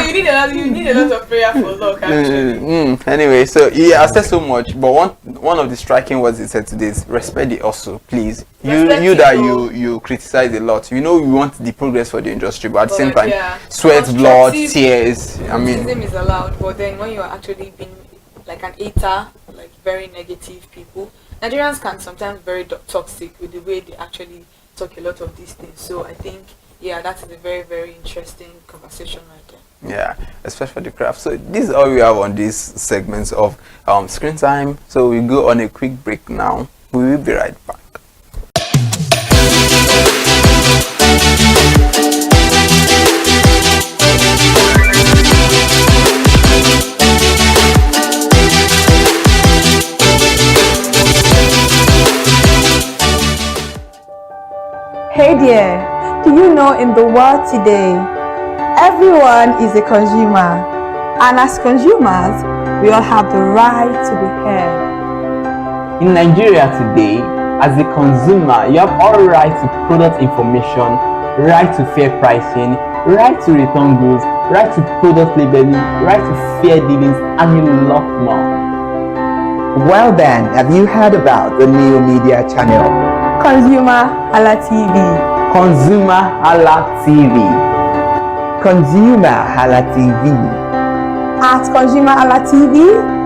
you need a lot of prayer for luck, actually. Anyway, so I said so much, but one of the striking words he said today is respect the hustle, please. You criticize a lot. You know, we want the progress for the industry, but at the same time, sweat, blood, tears. I mean, criticism is allowed, but then when you are actually being like an hater, like very negative people, Nigerians can sometimes be very toxic with the way they actually talk a lot of these things. So I think, that is a very, very interesting conversation right there. Yeah, especially for the craft. So this is all we have on these segments of Screen Time. So we go on a quick break now. We will be right back. Hey there, do you know in the world today, everyone is a consumer, and as consumers, we all have the right to be heard. In Nigeria today, as a consumer, you have all right to product information, right to fair pricing, right to return goods, right to product labeling, right to fair dealings, and a lot more. Well then, have you heard about the new media channel? ConsumerHallaTV. ConsumerHallaTV. ConsumerHallaTV. At ConsumerHallaTV,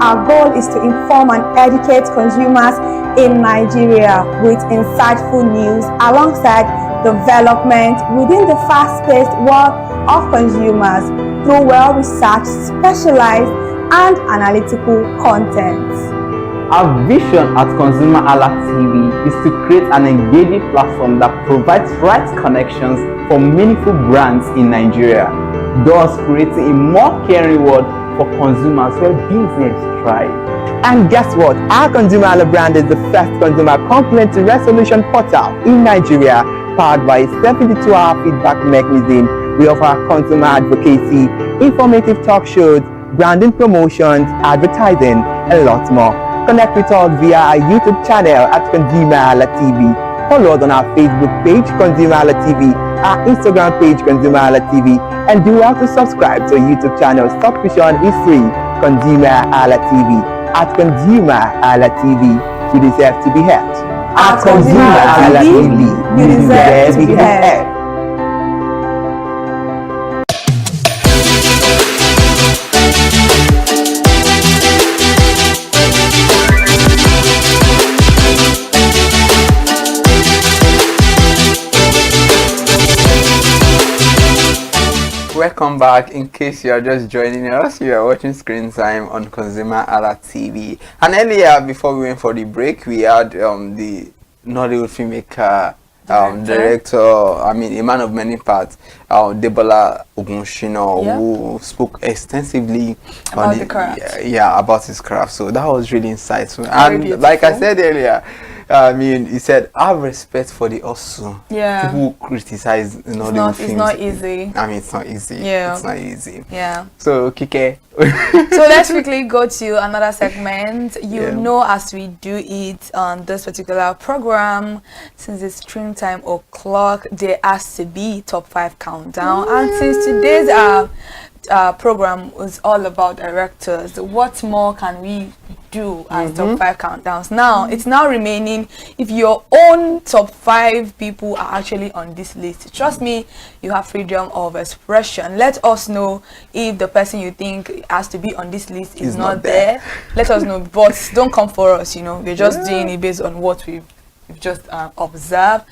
our goal is to inform and educate consumers in Nigeria with insightful news alongside development within the fast-paced world of consumers through well-researched, specialized, and analytical content. Our vision at ConsumerHallaTV is to create an engaging platform that provides right connections for meaningful brands in Nigeria, thus creating a more caring world for consumers where business thrive. And guess what? Our ConsumerHalla brand is the first consumer complaint resolution portal in Nigeria, powered by a 72-hour feedback mechanism. We offer consumer advocacy, informative talk shows, branding promotions, advertising, and a lot more. Connect with us via our YouTube channel at ConsumerHallaTV. Follow us on our Facebook page, ConsumerHallaTV, our Instagram page, ConsumerHallaTV, and do well to subscribe to our YouTube channel. Subscription is free. ConsumerHallaTV. At ConsumerHallaTV, you deserve to be heard. At ConsumerHallaTV, you deserve to be heard. Welcome back. In case you are just joining us, you are watching Screen Time on ConsumerHallaTV. And earlier, before we went for the break, we had the Nollywood filmmaker, director, I mean a man of many parts, Debola Ogunshino, who spoke extensively about the craft. About his craft. So that was really insightful. And like I said earlier, I mean, he said, "Have respect for the hustle." Yeah. People criticize It's not easy. I mean, it's not easy. Yeah. It's not easy. Yeah. So, Kike. So let's quickly go to another segment. You know, as we do it on this particular program, since it's stream time o'clock, there has to be top 5 countdown. And since today's program was all about directors, what more can we do as top 5 countdowns? Now it's now remaining if your own top 5 people are actually on this list. Trust me, you have freedom of expression. Let us know if the person you think has to be on this list is not there. Let us know, but don't come for us, you know. We're just doing it based on what we've just observed.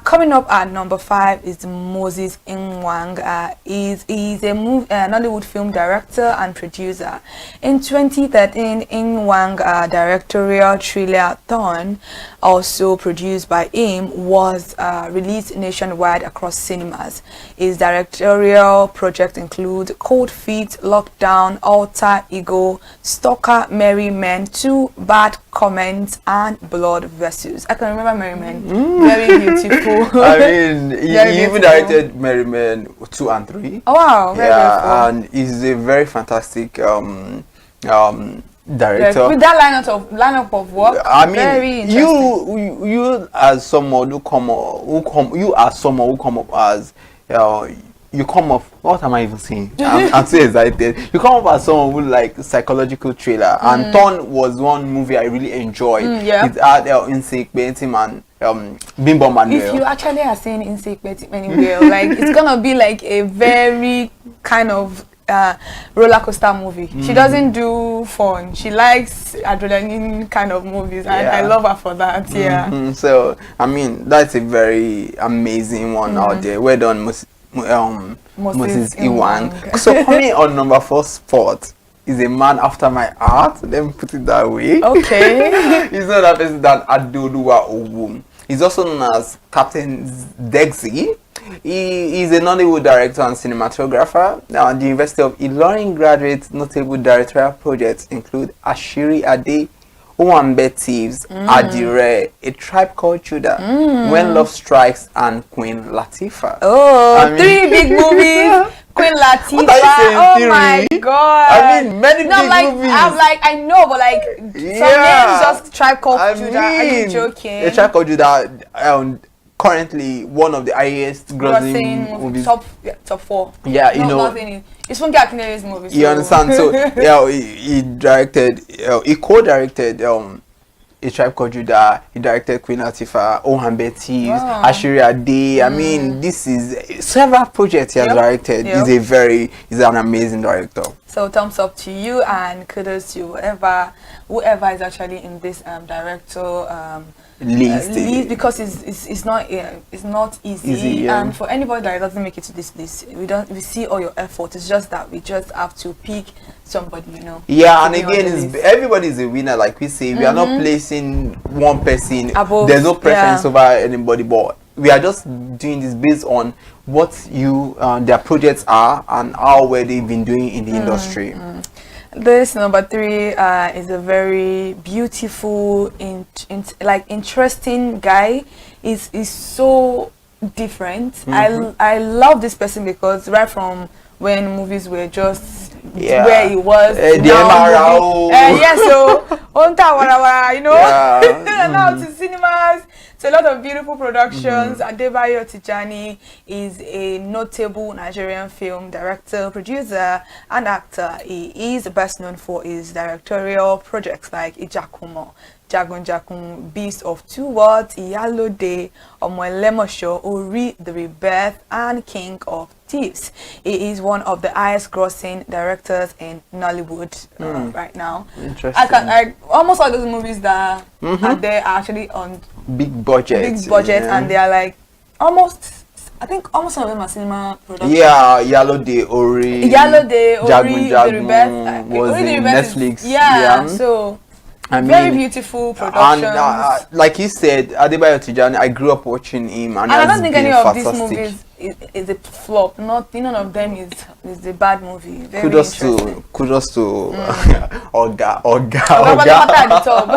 Coming up at number 5 is Moses Nwang. He's a Nollywood film director and producer. In 2013, Nwang directorial thriller Thorn, also produced by him, was released nationwide across cinemas. His directorial projects include Cold Feet, Lockdown, Alter Ego, Stalker, Merry Men, Two Bad Comments, and Blood Vessels. I can remember Merry Men. Very beautiful. I mean, he even directed Merry Men 2 and 3. Oh wow, very beautiful. And he's a very fantastic director. With that lineup of work, I mean, very interesting. you as someone who come up as you come off, what am I even saying? I'm so excited. You come up as someone who like psychological thriller, and Thorn was one movie I really enjoyed. It had Insect Bentim and Bimbo Manuel. If you actually are saying Insect Bentim anywhere, like it's gonna be like a very kind of roller coaster movie. She doesn't do fun. She likes adrenaline kind of movies, and I love her for that. So I mean, that's a very amazing one out there. Well done, Moses Nwang. So coming on number 4 spot is a man after my heart. Let me put it that way. Okay. He's not that person than Adeoluwa Owum. He's also known as Captain Dexy. He is a Nollywood director and cinematographer. Now, the University of Ilorin graduate notable directorial projects include Ashiri Ade, Owambe Thieves, Adire, A Tribe Called Judah, When Love Strikes, and Queen Latifah. Oh, I mean, 3 big movies. Queen Latifah. Oh my god. I mean, many big movies. I know, but like some names just Tribe Called Judah. Are you joking? A Tribe Called Judah, currently one of the highest grossing movies. Top 4. Yeah, you know. It's Funke Akinle's movie. You understand? So he directed, he co-directed A Tribe Called Judah. He directed Queen Latifah, Owambe Thieves, Ashiri Ade. I mean, this is several projects he has directed. He's an amazing director. So thumbs up to you and kudos to whoever is actually in this director list, because it's not easy. And for anybody that doesn't make it to this list, we see all your effort. It's just that we just have to pick somebody, you know. Yeah, and again, everybody is a winner, like we say. We are not placing one person above. There's no preference over anybody, but we are just doing this based on what their projects are and how well they've been doing in the industry. This number 3 is a very beautiful, interesting guy. Is so different. I love this person because right from when movies were just where he was, so you know, now to cinemas. So a lot of beautiful productions. Adebayo Tijani is a notable Nigerian film director, producer, and actor. He is best known for his directorial projects like Ijakumo, Jagun Jakun, Beast of Two Worlds, Iyalode, Omolemosho, Ori the Rebirth, and King of Thieves. He is one of the highest grossing directors in Nollywood right now. Interesting. Almost all those movies that are there are actually on big budget, and they are like almost some of them are cinema productions. Yeah, Iyalode, Ori, Jagun the Rebirth was in Netflix. So I mean, very beautiful productions. And like you said, Adebayo Tijani, I grew up watching him, and I don't think any of these fantastic. movies is a flop. None of them is a bad movie. Very kudos to Oga at the top.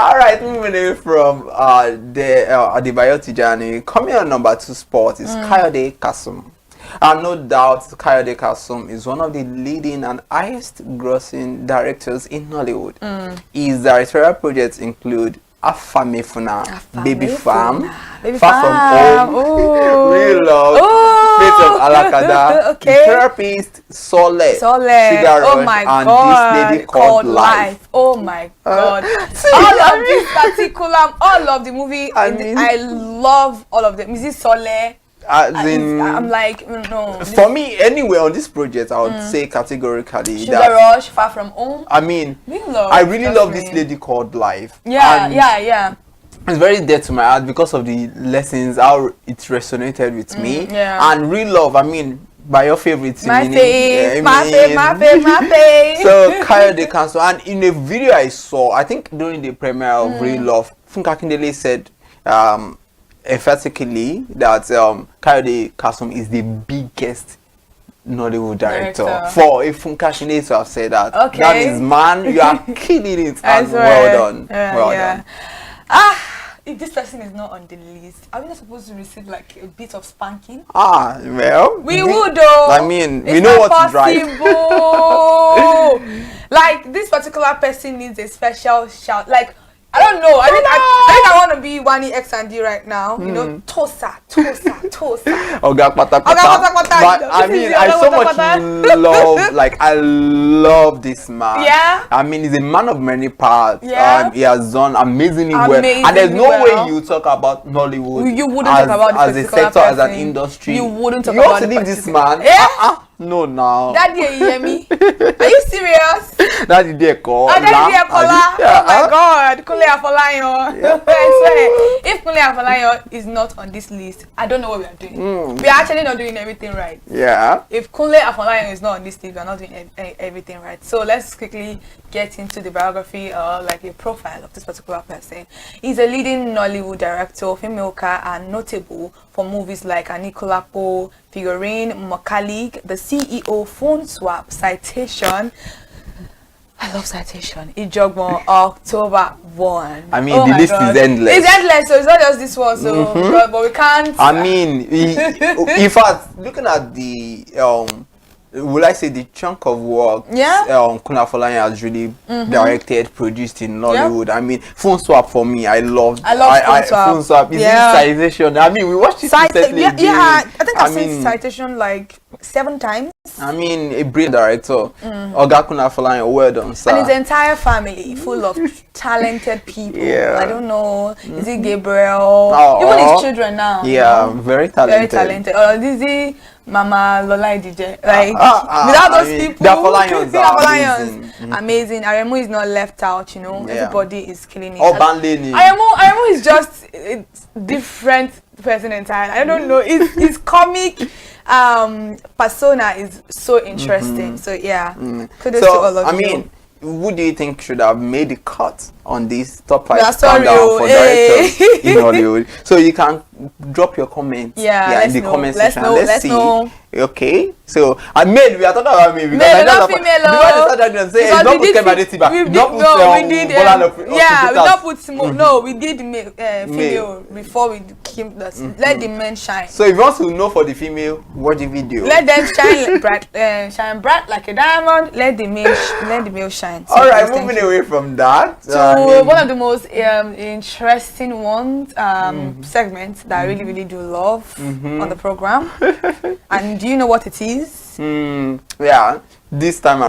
All right, moving away from the Adebayo Tijani, coming on number 2 spot is Kayode Kasum. And no doubt Kayode Kasum is one of the leading and highest grossing directors in Hollywood. His directorial projects include Afamefuna, Baby Farm, Far From Home, Real Love, Fate of Alakada, Therapist, Sole, Sugar Rush, and This Lady Called Life. Oh my God. All of this particular, all of the movie, I love all of them. Is it Sole? I'm like, no. For me, anyway, on this project, I would say categorically Sugar Rush, Far From Home. I mean, I really love This Lady Called Life. Yeah. It's very dear to my heart because of the lessons, how it resonated with me. And Real Love, I mean, by your favorite my fave. So Kayode Kasum, and in a video I saw, I think during the premiere of Real Love, Funke Akindele said emphatically that Kayode Kasum is the biggest Nollywood director. For a Funke Akindele to have said that, that is, man, you are killing it, and well done. Well done. If this person is not on the list, are we not supposed to receive like a bit of spanking? Well, we would though. I mean, we know what to drive. Like, this particular person needs a special shout. Like, I don't know. I think I want to be Wani X and D right now. You know, Tosa. Oga Pata. I mean, I so much love. Like, I love this man. Yeah. I mean, he's a man of many parts. Yeah. He has done amazingly well. And there's no way you talk about Nollywood. You wouldn't talk about as a sector, as an industry. You wouldn't talk about. You want to leave this man? Yeah. No, now. Daddy, you hear me? Are you serious? Daddy, dear call. Daddy, dear caller. Oh my God, Kunle Afolayan. I swear, if Kunle Afolayan is not on this list, I don't know what we are doing. We are actually not doing everything right. Yeah. If Kunle Afolayan is not on this list, we are not doing everything right. So let's quickly get into the biography or like a profile of this particular person. He's a leading Nollywood director, filmmaker, and notable for movies like Anikulapo, Figurine, Mokalik, The CEO, Phone Swap, Citation. I love Citation. Ijogmo, October 1. I mean, the list is endless. It's endless, so it's not just this one. So, but we can't. I mean, in fact, looking at the will I say the chunk of work Kunle Afolayan has really directed, produced in Nollywood. I mean, Phone Swap for me, I love Phone Swap. Is Citation. I mean, we watched it recently. I think I've seen Citation like 7 times. I mean, a brilliant director. Oga Kunle Afolayan, well done, sir. And his entire family full of talented people. I don't know, is it Gabriel? Even his children now. Yeah, very talented. Very talented. Dizzy, Mama, Lola, DJ. Like, without those people, the Afolayans are amazing. Aremu is not left out, you know. Everybody is killing it. Aremu is just a different person entirely. I don't know. His comic persona is so interesting. So yeah, kudos to all of you. Who do you think should have made the cut on this top 5 countdown for directors in Hollywood? So you can drop your comments in the comment section. Let's see. Okay, so we are talking about me because I know we did female before we came. Let the men shine. So if you want to know for the female, watch the video. Let them shine bright like a diamond. Let the male shine. So all right, moving away from that. So one of the most interesting ones segments that I really do love on the program. And do you know what it is? Yeah, this time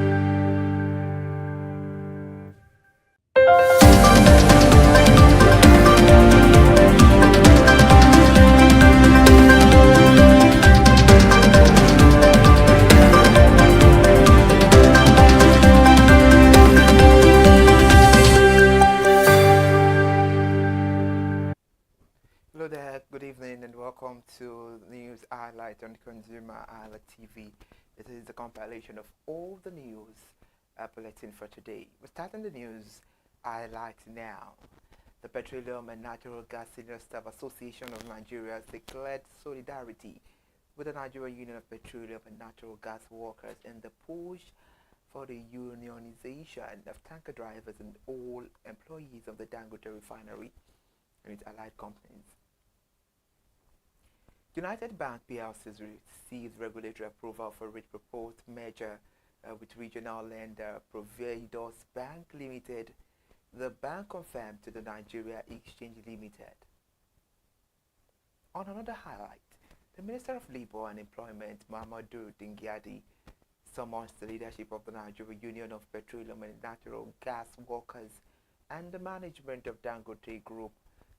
Hello there, good evening and welcome to News Highlight on ConsumerHallaTV. It is a compilation of all the news bulletin for today. We're starting the news highlight now. The Petroleum and Natural Gas Senior Staff Association of Nigeria has declared solidarity with the Nigerian Union of Petroleum and Natural Gas Workers in the push for the unionization of tanker drivers and all employees of the Dangote refinery and its allied companies. United Bank PLC received regulatory approval for its proposed merger with regional lender Providus Bank Limited. The bank confirmed to the Nigeria Exchange Limited. On another highlight, the Minister of Labour and Employment, Mamadou Dingyadi, summons the leadership of the Nigerian Union of Petroleum and Natural Gas Workers and the management of Dangote Group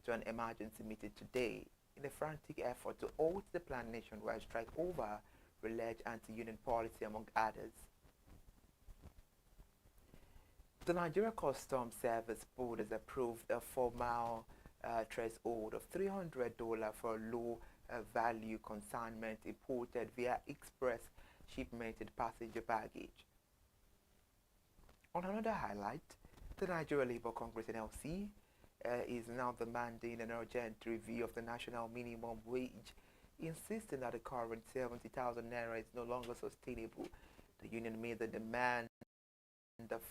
to an emergency meeting today in a frantic effort to halt the planned nationwide strike over alleged anti-union policy, among others. The Nigeria Customs Service Board has approved a formal threshold of $300 for low-value consignment imported via express shipment and passenger baggage. On another highlight, the Nigeria Labour Congress (NLC) is now demanding an urgent review of the national minimum wage, insisting that the current 70,000 naira is no longer sustainable. The union made the demand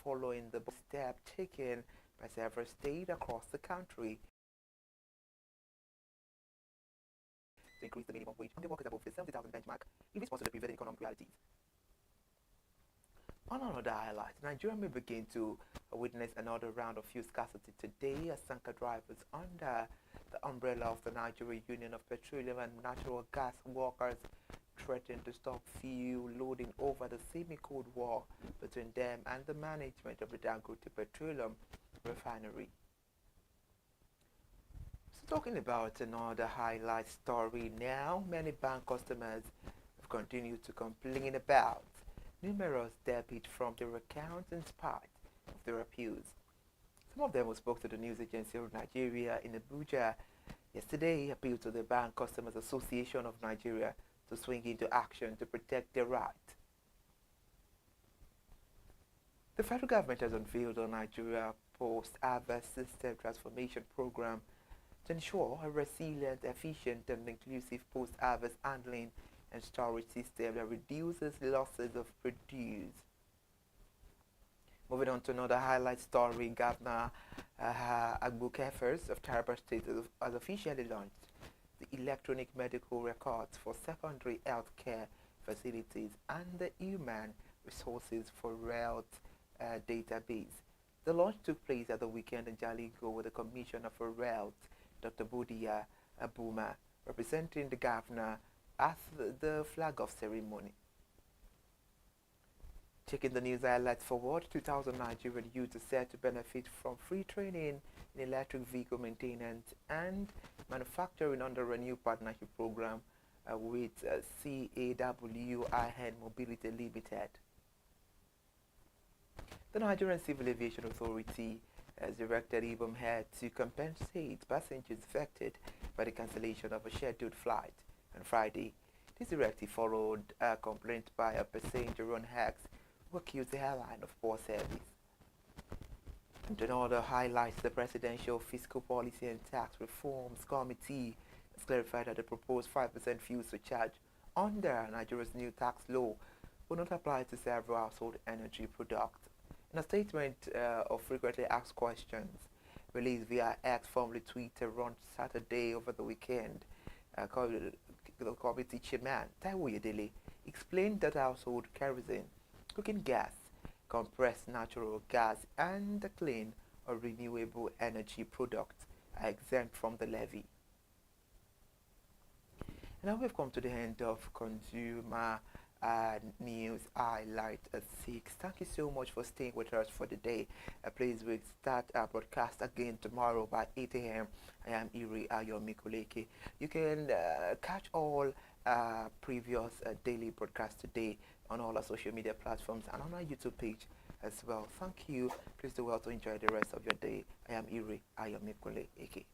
following the step taken by several states across the country to increase the minimum wage on the workers above the 70,000 benchmark in response to the prevailing economic realities. On another highlight, Nigeria may begin to witness another round of fuel scarcity today as tanker drivers under the umbrella of the Nigerian Union of Petroleum and Natural Gas Workers threaten to stop fuel loading over the semi-cold war between them and the management of the Dangote Petroleum refinery. So talking about another highlight story now, many bank customers have continued to complain about numerous debit from their accounts in spite of their appeals. Some of them who spoke to the news agency of Nigeria in Abuja yesterday appealed to the Bank Customers Association of Nigeria to swing into action to protect their right. The federal government has unveiled a Nigeria post-harvest system transformation program to ensure a resilient, efficient and inclusive post-harvest handling and storage system that reduces losses of produce. Moving on to another highlight story, Governor Agbukefers of Taraba State has officially launched the electronic medical records for secondary health care facilities and the human resources for health database. The launch took place at the weekend in Jalingo with the Commissioner for Health, Dr. Budia Abuma, representing the governor as the flag-off ceremony. Checking the news highlights forward, 2,000 Nigerian youths are set to benefit from free training in electric vehicle maintenance and manufacturing under a new partnership program with CAWIN Mobility Limited. The Nigerian Civil Aviation Authority has directed IBOM Head to compensate passengers affected by the cancellation of a scheduled flight on Friday. This directive followed a complaint by a passenger on X who accused the airline of poor service. And another highlights, the Presidential Fiscal Policy and Tax Reforms Committee has clarified that the proposed 5% fuel surcharge under Nigeria's new tax law will not apply to several household energy products. In a statement of frequently asked questions released via X, formerly Twitter, on Saturday over the weekend, the committee chairman Taiwo Yedele explained that household kerosene, cooking gas, compressed natural gas and clean or renewable energy products are exempt from the levy. And now we've come to the end of Consumer News Highlight at 6. Thank you so much for staying with us for the day. Please, we'll start our broadcast again tomorrow by 8 a.m. I am Iri Ayomikuleke. You can catch all previous daily broadcasts today on all our social media platforms and on our YouTube page as well. Thank you. Please do well to enjoy the rest of your day. I am Iri Ayomikuleke.